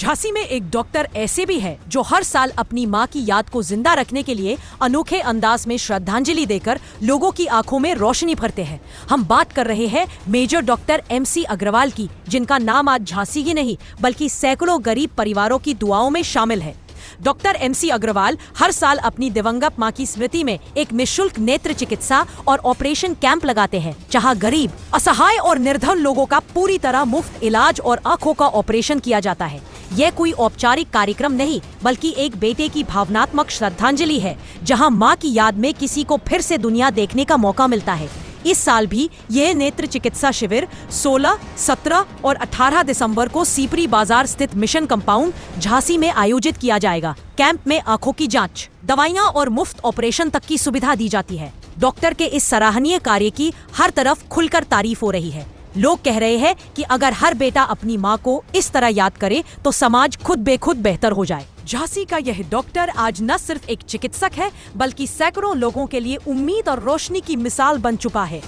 झांसी में एक डॉक्टर ऐसे भी है जो हर साल अपनी मां की याद को जिंदा रखने के लिए अनोखे अंदाज में श्रद्धांजलि देकर लोगों की आंखों में रोशनी भरते हैं। हम बात कर रहे हैं मेजर डॉक्टर MC अग्रवाल की, जिनका नाम आज झांसी ही नहीं बल्कि सैकड़ों गरीब परिवारों की दुआओं में शामिल है। डॉक्टर MC अग्रवाल हर साल अपनी दिवंगत मां की स्मृति में एक निःशुल्क नेत्र चिकित्सा और ऑपरेशन कैंप लगाते हैं, जहां गरीब, असहाय और निर्धन लोगों का पूरी तरह मुफ्त इलाज और आंखों का ऑपरेशन किया जाता है। यह कोई औपचारिक कार्यक्रम नहीं बल्कि एक बेटे की भावनात्मक श्रद्धांजलि है, जहां मां की याद में किसी को फिर से दुनिया देखने का मौका मिलता है। इस साल भी यह नेत्र चिकित्सा शिविर 16, 17 और 18 दिसंबर को सीपरी बाजार स्थित मिशन कंपाउंड झांसी में आयोजित किया जाएगा। कैंप में आंखों की जांच, दवाइयां और मुफ्त ऑपरेशन तक की सुविधा दी जाती है। डॉक्टर के इस सराहनीय कार्य की हर तरफ खुलकर तारीफ हो रही है। लोग कह रहे हैं कि अगर हर बेटा अपनी मां को इस तरह याद करे तो समाज खुद बेखुद बेहतर हो जाए। झांसी का यह डॉक्टर आज न सिर्फ एक चिकित्सक है बल्कि सैकड़ों लोगों के लिए उम्मीद और रोशनी की मिसाल बन चुका है।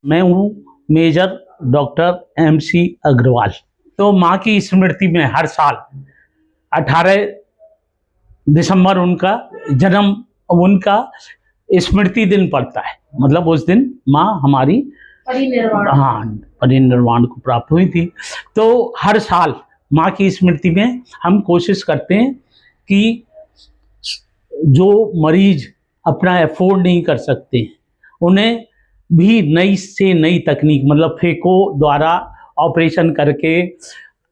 मैं हूँ मेजर डॉक्टर MC अग्रवाल। तो माँ की स्मृति में हर साल 18 दिसंबर उनका जन्म, उनका स्मृति दिन पड़ता है। मतलब उस दिन माँ हमारी परिनिर्वाण को प्राप्त हुई थी। तो हर साल माँ की स्मृति में हम कोशिश करते हैं कि जो मरीज अपना अफोर्ड नहीं कर सकते उन्हें भी नई से नई तकनीक, मतलब फेको द्वारा ऑपरेशन करके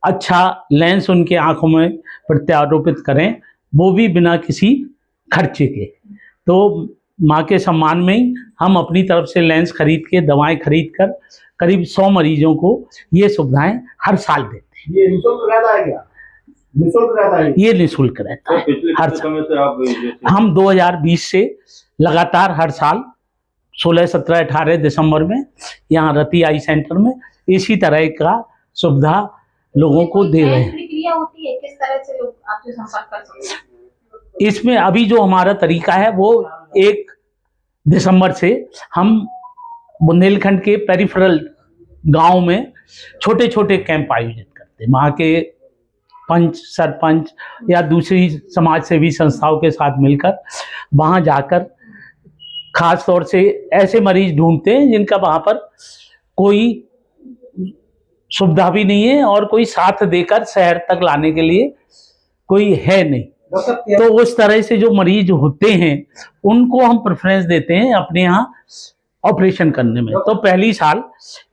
अच्छा लेंस उनके आंखों में प्रत्यारोपित करें, वो भी बिना किसी खर्चे के। तो माँ के सम्मान में ही हम अपनी तरफ से लेंस खरीद के, दवाएं खरीद कर करीब 100 मरीजों को ये सुविधाएं हर साल देते हैं। ये निःशुल्क रहता है क्या? निःशुल्क रहता है? ये निःशुल्क रहता है हर साल। हम 2020 से लगातार हर साल 16, 17, 18 दिसंबर में यहाँ रति आई सेंटर में इसी तरह का सुविधा लोगों को दे रहे हैं। प्रक्रिया होती है, किस तरह से लोग आपसे संपर्क कर सकते हैं? इसमें अभी जो हमारा तरीका है वो 1 दिसंबर से हम बुंदेलखंड के पेरिफेरल गांव में छोटे छोटे कैंप आयोजित करते हैं। वहाँ के पंच, सरपंच या दूसरी समाज सेवी संस्थाओं के साथ मिलकर वहाँ जाकर खास तौर से ऐसे मरीज ढूंढते हैं जिनका वहाँ पर कोई सुविधा भी नहीं है और कोई साथ देकर शहर तक लाने के लिए कोई है नहीं। तो उस तरह से जो मरीज होते हैं उनको हम प्रेफरेंस देते हैं अपने यहाँ ऑपरेशन करने में। तो पहली साल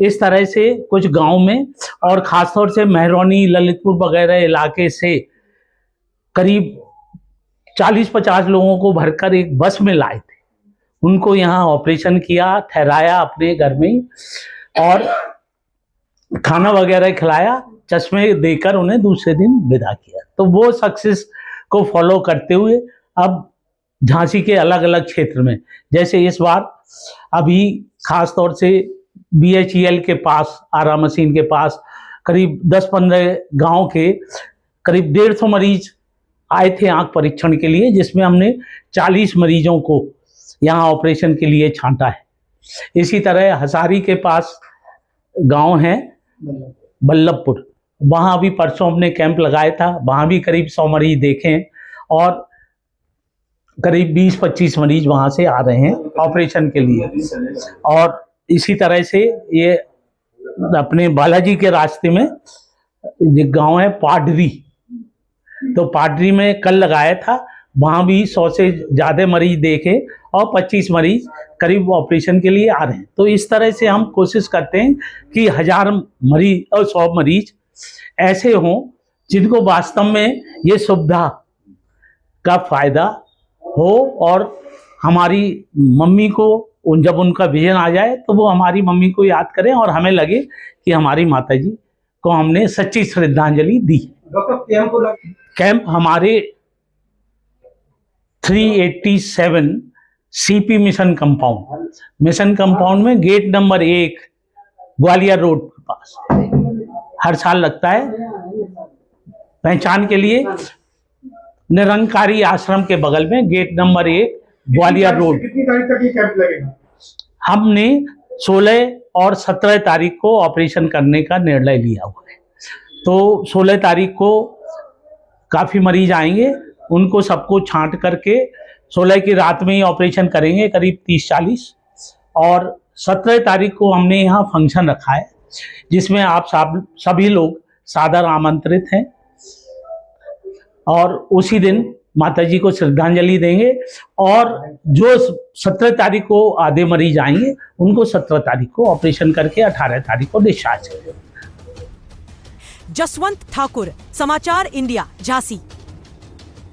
इस तरह से कुछ गांव में और खासतौर से महरौनी, ललितपुर वगैरह इलाके से करीब 40-50 लोगों को भरकर एक बस में लाए थे। उनको यहाँ ऑपरेशन किया, ठहराया अपने घर में ही और खाना वगैरह खिलाया, चश्मे देकर उन्हें दूसरे दिन विदा किया। तो वो सक्सेस को फॉलो करते हुए अब झांसी के अलग अलग क्षेत्र में, जैसे इस बार अभी खास तौर से BHEL के पास, आरा मशीन के पास करीब 10-15 गांव के करीब 150 मरीज आए थे आंख परीक्षण के लिए, जिसमें हमने 40 मरीजों को यहाँ ऑपरेशन के लिए छांटा है। इसी तरह हसारी के पास गांव है बल्लभपुर, वहाँ भी परसों हमने कैंप लगाया था, वहाँ भी करीब 100 मरीज देखे और करीब 20-25 मरीज वहाँ से आ रहे हैं ऑपरेशन के लिए। और इसी तरह से ये अपने बालाजी के रास्ते में एक गांव है पाडरी, तो पाडरी में कल लगाया था, वहाँ भी 100 से ज़्यादा मरीज देखे और 25 मरीज करीब ऑपरेशन के लिए आ रहे हैं। तो इस तरह से हम कोशिश करते हैं कि 1000 मरीज और 100 मरीज ऐसे हों जिनको वास्तव में ये सुविधा का फायदा हो और हमारी मम्मी को जब उनका विजन आ जाए तो वो हमारी मम्मी को याद करें और हमें लगे कि हमारी माताजी को हमने सच्ची श्रद्धांजलि दी। कैंप हमारे 387 CP मिशन कंपाउंड में गेट नंबर 1 ग्वालियर रोड के पास हर साल लगता है। पहचान के लिए निरंकारी आश्रम के बगल में गेट नंबर 1 ग्वालियर रोड। कितनी तारीख तक ये कैंप लगेगा? हमने 16 और 17 तारीख को ऑपरेशन करने का निर्णय लिया हुआ है। तो 16 तारीख को काफ़ी मरीज आएंगे, उनको सबको छांट करके 16 की रात में ही ऑपरेशन करेंगे, करीब 30-40। और 17 तारीख को हमने यहाँ फंक्शन रखा है जिसमें आप सभी लोग सादर आमंत्रित हैं, और उसी दिन माता जी को श्रद्धांजलि देंगे। और जो 17 तारीख को आधे मरीज आएंगे उनको 17 तारीख को ऑपरेशन करके 18 तारीख को डिस्चार्ज करेंगे। जसवंत ठाकुर, समाचार इंडिया, झांसी।